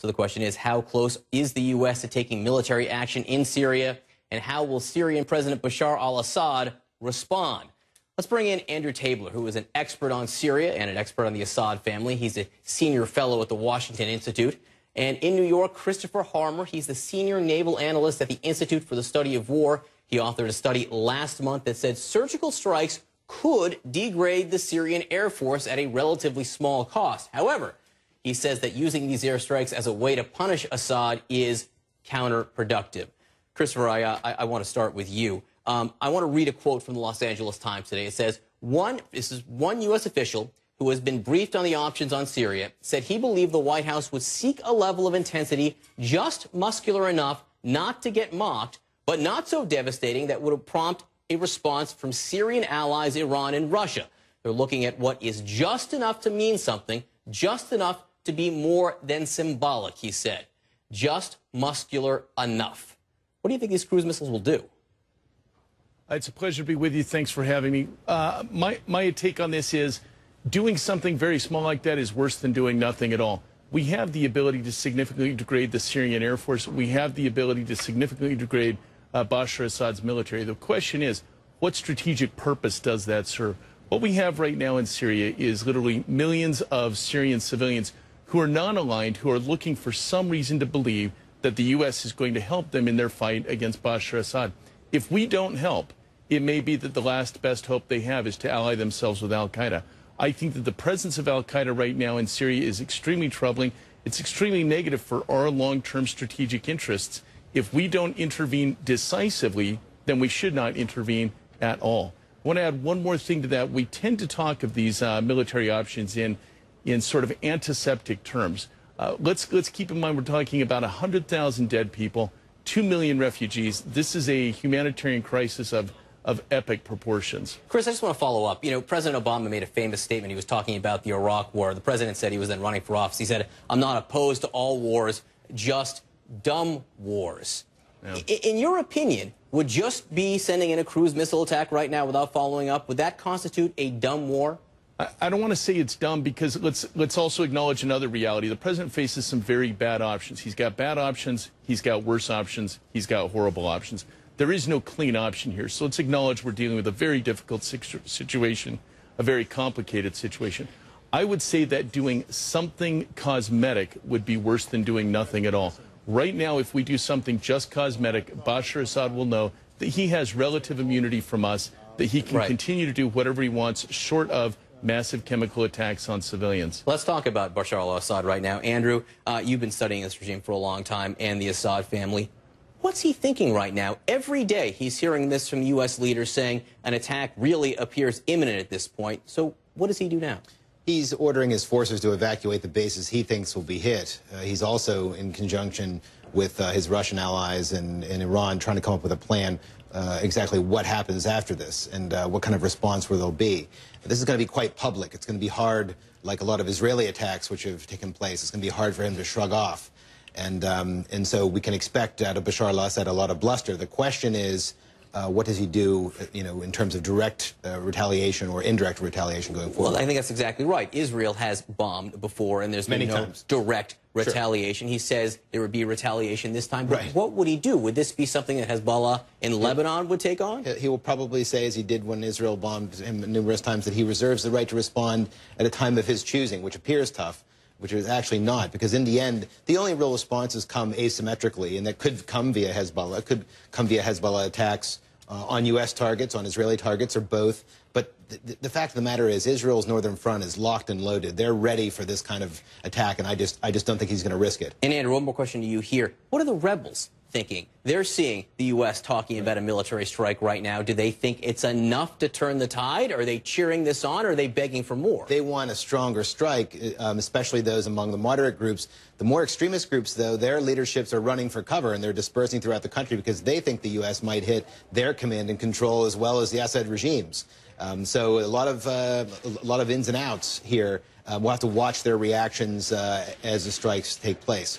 So the question is, how close is the U.S. to taking military action in Syria? And how will Syrian President Bashar al-Assad respond? Let's bring in Andrew Tabler, who is an expert on Syria and an expert on the Assad family. He's a senior fellow at the Washington Institute. And in New York, Christopher Harmer, he's the senior naval analyst at the Institute for the Study of War. He authored a study last month that said surgical strikes could degrade the Syrian Air Force at a relatively small cost. However, he says that using these airstrikes as a way to punish Assad is counterproductive. Christopher, I want to start with you. I want to read a quote from the Los Angeles Times today. It says, this is one U.S. official who has been briefed on the options on Syria, said he believed the White House would seek a level of intensity just muscular enough not to get mocked, but not so devastating that would prompt a response from Syrian allies Iran and Russia. They're looking at what is just enough to mean something, just enough to be more than symbolic, he said. Just muscular enough. What do you think these cruise missiles will do? It's a pleasure to be with you. Thanks for having me. My take on this is doing something very small like that is worse than doing nothing at all. We have the ability to significantly degrade the Syrian Air Force. We have the ability to significantly degrade Bashar Assad's military. The question is, what strategic purpose does that serve? What we have right now in Syria is literally millions of Syrian civilians who are non-aligned, who are looking for some reason to believe that the U.S. is going to help them in their fight against Bashar Assad. If we don't help, it may be that the last best hope they have is to ally themselves with al-Qaeda. I think that the presence of al-Qaeda right now in Syria is extremely troubling. It's extremely negative for our long-term strategic interests. If we don't intervene decisively, then we should not intervene at all. I want to add one more thing to that. We tend to talk of these military options in sort of antiseptic terms. Let's keep in mind we're talking about 100,000 dead people, 2 million refugees. This is a humanitarian crisis of epic proportions. Chris, I just want to follow up. You know, President Obama made a famous statement. He was talking about the Iraq War. The president said he was then running for office. He said, I'm not opposed to all wars, just dumb wars. Yeah. In your opinion, would just be sending in a cruise missile attack right now without following up, would that constitute a dumb war? I don't want to say it's dumb because let's also acknowledge another reality. The president faces some very bad options. He's got bad options, he's got worse options, he's got horrible options. There is no clean option here. So let's acknowledge we're dealing with a very difficult situation, a very complicated situation. I would say that doing something cosmetic would be worse than doing nothing at all. Right now, if we do something just cosmetic, Bashar Assad will know that he has relative immunity from us, that he can continue to do whatever he wants short of massive chemical attacks on civilians. Let's talk about Bashar al-Assad right now. Andrew, you've been studying this regime for a long time and the Assad family. What's he thinking right now? Every day he's hearing this from U.S. leaders saying an attack really appears imminent at this point. So what does he do now? He's ordering his forces to evacuate the bases he thinks will be hit. He's also, in conjunction with his Russian allies and Iran, trying to come up with a plan exactly what happens after this and what kind of response will there be. This is going to be quite public. It's going to be hard, like a lot of Israeli attacks which have taken place. It's going to be hard for him to shrug off. And so we can expect out of Bashar al-Assad a lot of bluster. The question is, what does he do, in terms of direct retaliation or indirect retaliation going forward? Well, I think that's exactly right. Israel has bombed before, and there's been no direct retaliation. Sure. He says there would be retaliation this time. But what would he do? Would this be something that Hezbollah in Lebanon would take on? He will probably say, as he did when Israel bombed him numerous times, that he reserves the right to respond at a time of his choosing, which appears tough, which is actually not, because in the end, the only real responses come asymmetrically, and that could come via Hezbollah. It could come via Hezbollah attacks on U.S. targets, on Israeli targets, or both. But the fact of the matter is Israel's northern front is locked and loaded. They're ready for this kind of attack, and I just don't think he's going to risk it. And Andrew, one more question to you here. What are the rebels thinking? They're seeing the U.S. talking about a military strike right now. Do they think it's enough to turn the tide? Are they cheering this on, or are they begging for more? They want a stronger strike, especially those among the moderate groups. The more extremist groups, though, their leaderships are running for cover, and they're dispersing throughout the country because they think the U.S. might hit their command and control as well as the Assad regimes. So a lot of ins and outs here. We'll have to watch their reactions as the strikes take place.